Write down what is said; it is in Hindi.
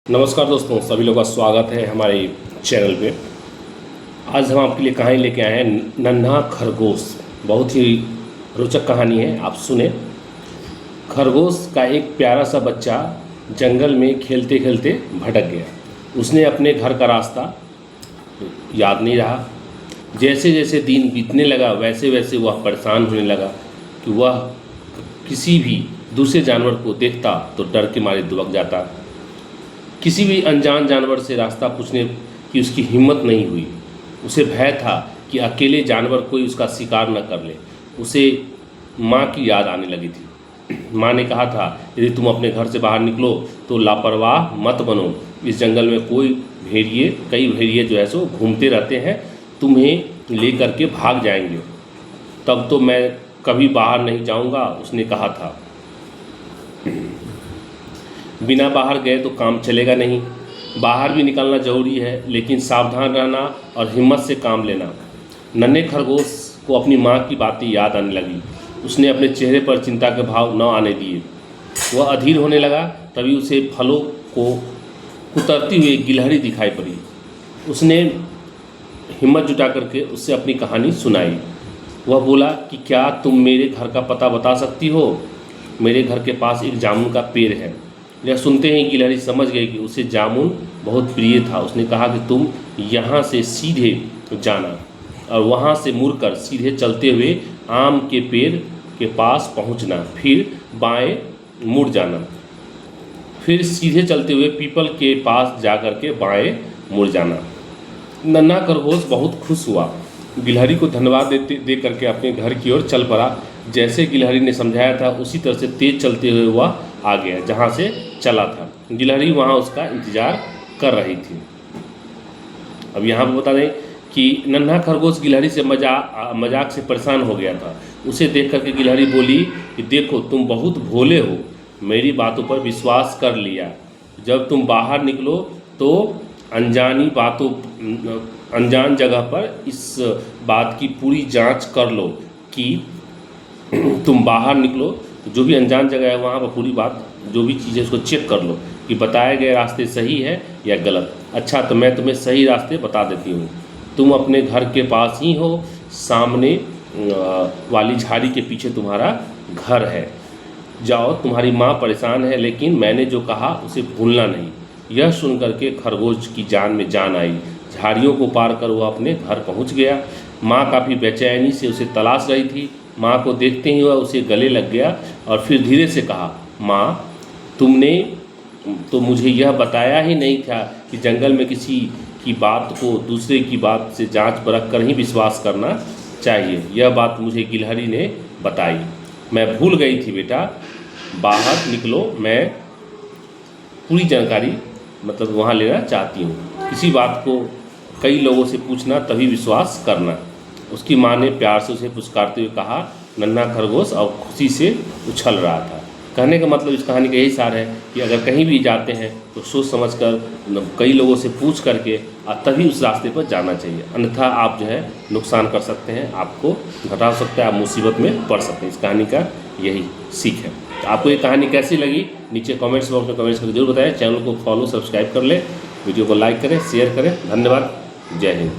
नमस्कार दोस्तों, सभी लोगों का स्वागत है हमारे चैनल पे। आज हम आपके लिए कहानी लेके आए हैं नन्हा खरगोश। बहुत ही रोचक कहानी है, आप सुने। खरगोश का एक प्यारा सा बच्चा जंगल में खेलते खेलते भटक गया। उसने अपने घर का रास्ता याद नहीं रहा। जैसे जैसे दिन बीतने लगा वैसे वैसे वह परेशान होने लगा कि वह किसी भी दूसरे जानवर को देखता तो डर के मारे दुबक जाता। किसी भी अनजान जानवर से रास्ता पूछने की उसकी हिम्मत नहीं हुई। उसे भय था कि अकेले जानवर कोई उसका शिकार न कर ले। उसे माँ की याद आने लगी थी। माँ ने कहा था, यदि तुम अपने घर से बाहर निकलो तो लापरवाह मत बनो। इस जंगल में कई भेड़िए जो है सो घूमते रहते हैं, तुम्हें ले करके भाग जाएंगे। तब तो मैं कभी बाहर नहीं जाऊँगा, उसने कहा था। बिना बाहर गए तो काम चलेगा नहीं। बाहर भी निकलना जरूरी है, लेकिन सावधान रहना और हिम्मत से काम लेना। नन्हे खरगोश को अपनी माँ की बातें याद आने लगी। उसने अपने चेहरे पर चिंता के भाव न आने दिए। वह अधीर होने लगा। तभी उसे फलों को कुतरती हुई गिलहरी दिखाई पड़ी। उसने हिम्मत जुटा करके उससे अपनी कहानी सुनाई। वह बोला कि क्या तुम मेरे घर का पता बता सकती हो? मेरे घर के पास एक जामुन का पेड़ है। यह सुनते ही गिलहरी समझ गई कि उसे जामुन बहुत प्रिय था। उसने कहा कि तुम यहाँ से सीधे जाना और वहाँ से मुड़कर सीधे चलते हुए आम के पेड़ के पास पहुँचना, फिर बाएं मुड़ जाना, फिर सीधे चलते हुए पीपल के पास जाकर के बाएं मुड़ जाना। नन्हा खरगोश बहुत खुश हुआ। गिलहरी को धन्यवाद दे करके अपने घर की ओर चल पड़ा। जैसे गिलहरी ने समझाया था उसी तरह से तेज चलते हुए वह आ गया जहाँ से चला था। गिलहरी वहाँ उसका इंतजार कर रही थी। अब यहाँ पर बता दें कि नन्हा खरगोश गिलहरी से मजाक से परेशान हो गया था। उसे देख करके गिलहरी बोली कि देखो, तुम बहुत भोले हो, मेरी बातों पर विश्वास कर लिया। जब तुम बाहर निकलो तो अनजान जगह पर इस बात की पूरी जांच कर लो कि तुम बाहर निकलो तो जो भी अनजान जगह है वहाँ पर पूरी बात, जो भी चीज़ है उसको चेक कर लो कि बताए गए रास्ते सही है या गलत। अच्छा, तो मैं तुम्हें सही रास्ते बता देती हूँ। तुम अपने घर के पास ही हो, सामने वाली झाड़ी के पीछे तुम्हारा घर है। जाओ, तुम्हारी माँ परेशान है, लेकिन मैंने जो कहा उसे भूलना नहीं। यह सुन करके खरगोश की जान में जान आई। झाड़ियों को पार कर वह अपने घर पहुँच गया। माँ काफ़ी बेचैनी से उसे तलाश रही थी। माँ को देखते ही वह उसे गले लग गया और फिर धीरे से कहा, माँ, तुमने तो मुझे यह बताया ही नहीं था कि जंगल में किसी की बात को दूसरे की बात से जांच परख कर ही विश्वास करना चाहिए। यह बात मुझे गिलहरी ने बताई। मैं भूल गई थी बेटा। बाहर निकलो, मैं पूरी जानकारी वहाँ लेना चाहती हूँ। किसी बात को कई लोगों से पूछना, तभी विश्वास करना। उसकी माँ ने प्यार से उसे पुचकारते हुए कहा। नन्हा खरगोश और खुशी से उछल रहा था। कहने का मतलब इस कहानी का यही सार है कि अगर कहीं भी जाते हैं तो सोच समझकर कई लोगों से पूछ करके और तभी उस रास्ते पर जाना चाहिए। अन्यथा आप जो है नुकसान कर सकते हैं, आपको घटा सकते हैं, आप मुसीबत में पड़ सकते हैं। इस कहानी का यही सीख है। तो आपको ये कहानी कैसी लगी नीचे कमेंट्स बॉक्स में कमेंट्स करके जरूर बताएं। चैनल को फॉलो सब्सक्राइब कर लें, वीडियो को लाइक करें, शेयर करें। धन्यवाद। जय हिंद।